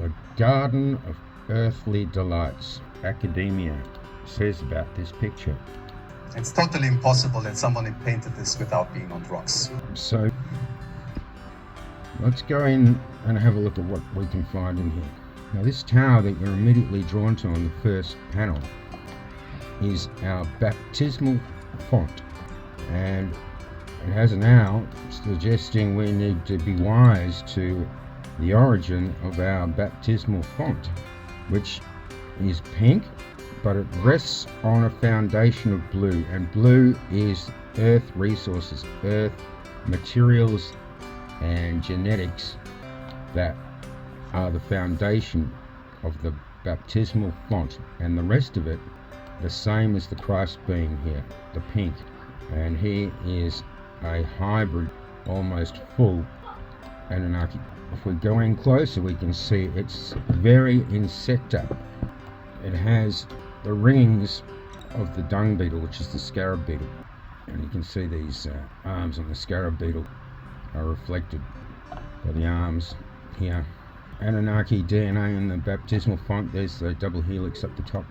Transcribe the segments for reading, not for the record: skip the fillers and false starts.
A garden of earthly delights, academia says about this picture. It's totally impossible that someone had painted this without being on drugs. So let's go in and have a look at what we can find in here. Now, this tower that you're immediately drawn to on the first panel is our baptismal font, and it has an owl suggesting we need to be wise to the origin of our baptismal font, which is pink, but it rests on a foundation of blue, and blue is earth resources, earth materials and genetics that are the foundation of the baptismal font, and the rest of it the same as the Christ being here, the pink. And here is a hybrid, almost full Anunnaki. If we go in closer, we can see it's very insecta. It has the rings of the dung beetle, which is the scarab beetle, and you can see these arms on the scarab beetle are reflected by the arms here. Anunnaki DNA in the baptismal font. There's the double helix up the top,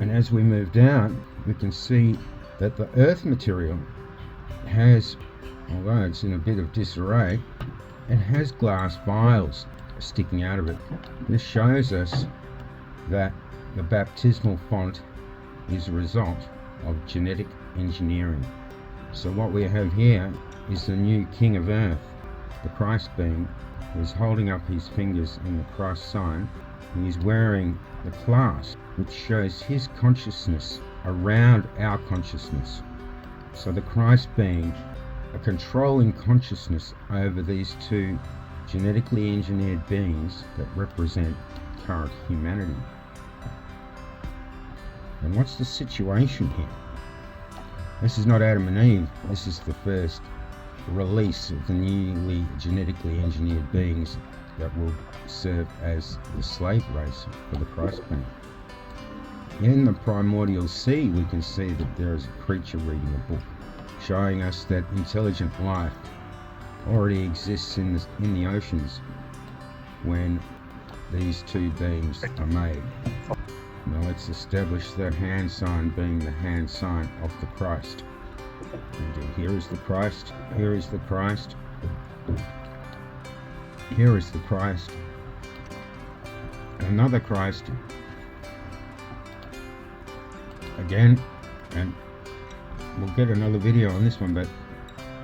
and as we move down we can see that the earth material has, although it's in a bit of disarray, it has glass vials sticking out of it. This shows us that the baptismal font is a result of genetic engineering. So what we have here is the new king of earth, the Christ being, who is holding up his fingers in the cross sign, and he's wearing the clasp, which shows his consciousness around our consciousness. So the Christ being a controlling consciousness over these two genetically engineered beings that represent current humanity. And what's the situation here? This is not Adam and Eve. This is the first release of the newly genetically engineered beings that will serve as the slave race for the Christ being. In the primordial sea, we can see that there is a creature reading a book, showing us that intelligent life already exists in the oceans when these two beings are made. Now let's establish that hand sign being the hand sign of the Christ. And here is the Christ, here is the Christ, here is the Christ, another Christ, again, and we'll get another video on this one, but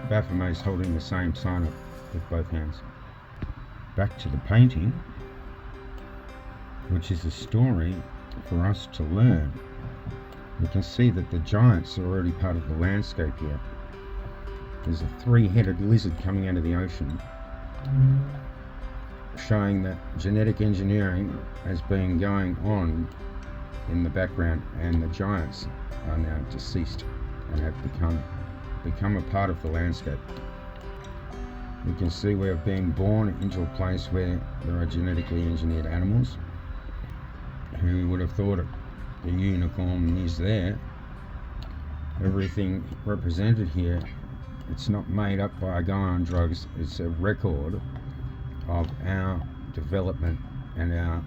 Baphomet is holding the same sign up with both hands. Back to the painting, which is a story for us to learn. We can see that the giants are already part of the landscape here. There's a three-headed lizard coming out of the ocean, showing that genetic engineering has been going on in the background, and the giants are now deceased and have become a part of the landscape. We can see we have been born into a place where there are genetically engineered animals. Who would have thought it? The unicorn is there. Everything represented here, it's not made up by a guy on drugs. It's a record of our development and our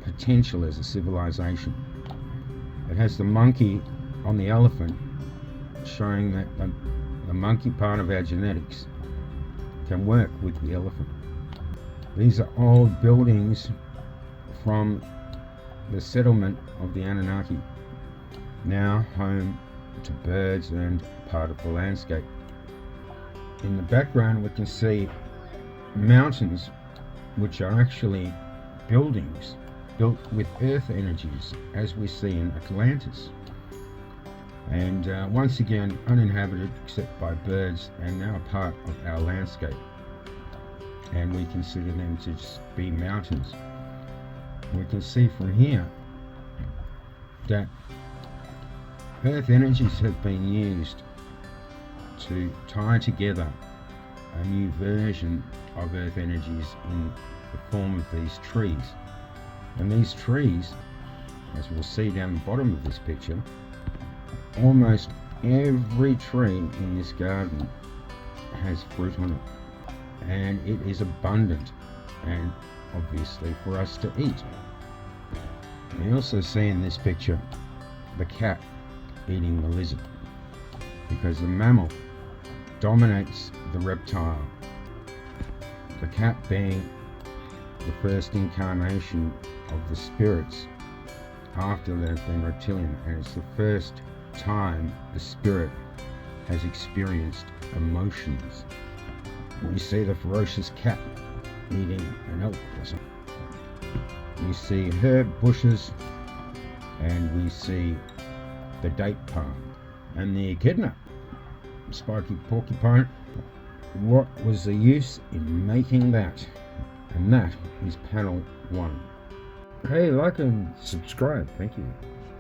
potential as a civilization. It has the monkey on the elephant, showing that the monkey part of our genetics can work with the elephant. These are old buildings from the settlement of the Anunnaki, now home to birds and part of the landscape. In the background we can see mountains, which are actually buildings built with earth energies, as we see in Atlantis, and once again uninhabited except by birds, and now part of our landscape, and we consider them to just be mountains. We can see from here that earth energies have been used to tie together a new version of earth energies in the form of these trees. And these trees, as we'll see down the bottom of this picture, almost every tree in this garden has fruit on it, and it is abundant, and obviously, for us to eat. We also see in this picture the cat eating the lizard, because the mammal dominates the reptile. The cat being the first incarnation of the spirits after they've been reptilian, and it's the first time the spirit has experienced emotions. We see the ferocious cat eating an elk or something. We see herb bushes, and we see the date palm and the echidna, spiky porcupine. What was the use in making that? And that is panel 1. Hey, like and subscribe. Thank you.